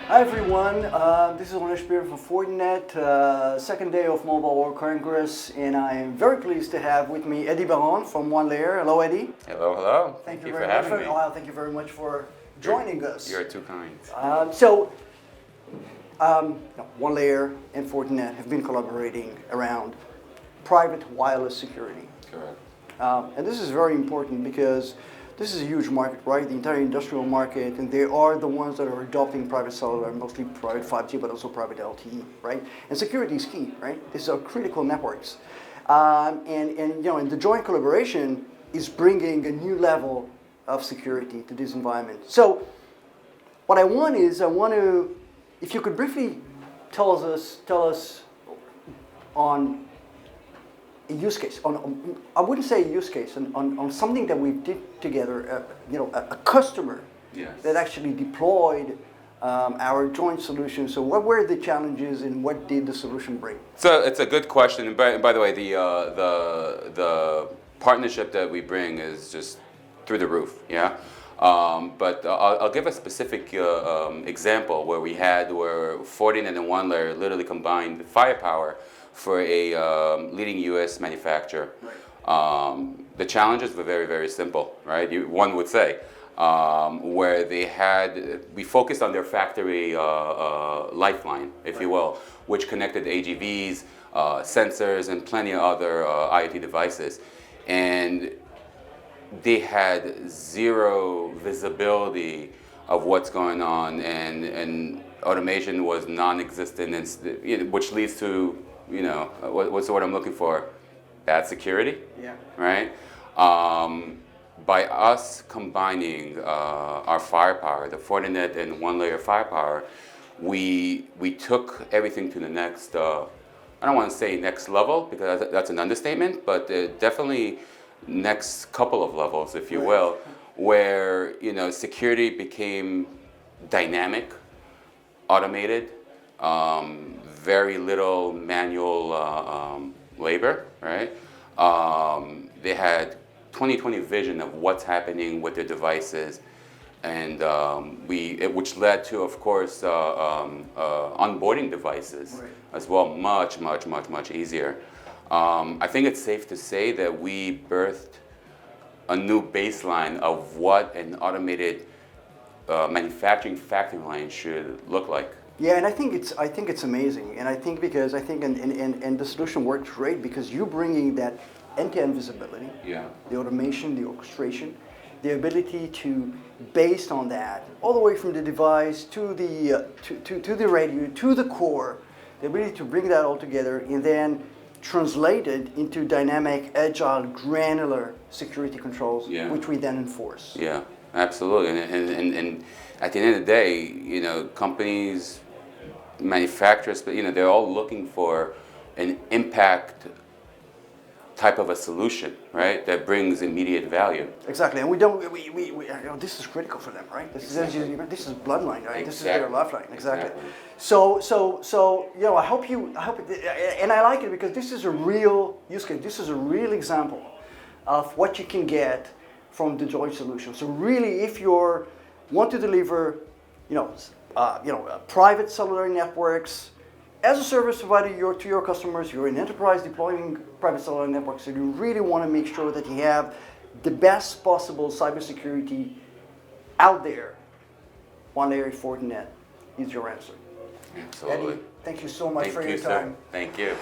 Hi everyone, this is Onesh from Fortinet, second day of Mobile World Congress, and I am very pleased to have with me Eddie Baron from OneLayer. Hello Eddie. Hello, hello. Thank you for very having much. me. Well, thank you very much for joining us. You're too kind. OneLayer and Fortinet have been collaborating around private wireless security. Correct. And this is very important because this is a huge market, right? The entire industrial market, and they are the ones that are adopting private cellular, mostly private 5G, but also private LTE, right? And security is key, right? These are critical networks. And the joint collaboration is bringing a new level of security to this environment. So what I want to, if you could briefly tell us on a use case, I wouldn't say a use case, on something that we did together, a customer that actually deployed our joint solution. So what were the challenges and what did the solution bring? So it's a good question. And by the way, the partnership that we bring is just through the roof, yeah? But I'll give a specific example where Fortinet and OneLayer literally combined firepower for a leading U.S. manufacturer. Right. The challenges were very, very simple, right? One would say, where we focused on their factory lifeline, if you will, which connected AGVs, sensors, and plenty of other IoT devices. And they had zero visibility of what's going on, and automation was non-existent, which leads to, what's the word I'm looking for? Bad security, yeah. Right? By us combining our firepower, the Fortinet and OneLayer firepower, we took everything to the next, I don't want to say next level, because that's an understatement, but definitely next couple of levels, if you will, where security became dynamic, automated, very little manual labor, right? They had 20/20 vision of what's happening with their devices, and which led to, of course, onboarding devices as well, much easier. I think it's safe to say that we birthed a new baseline of what an automated manufacturing factory line should look like. Yeah, and I think it's amazing, and and the solution works great because you're bringing that end-to-end visibility, the automation, the orchestration, the ability to, based on that, all the way from the device to the radio to the core, the ability to bring that all together and then translate it into dynamic, agile, granular security controls, which we then enforce. Yeah, absolutely, and at the end of the day, companies, manufacturers, but they're all looking for an impact type of a solution, right? That brings immediate value. Exactly, and this is critical for them, right? This is bloodline, right? Exactly. This is their lifeline, exactly. So I hope and I like it because this is a real use case. This is a real example of what you can get from the joint solution. So really, if you want to deliver, private cellular networks as a service provider to your customers, you're an enterprise deploying private cellular networks, so you really want to make sure that you have the best possible cybersecurity out there. OneLayer Fortinet is your answer. Absolutely. Eddie, thank you so much for your time. Thank you.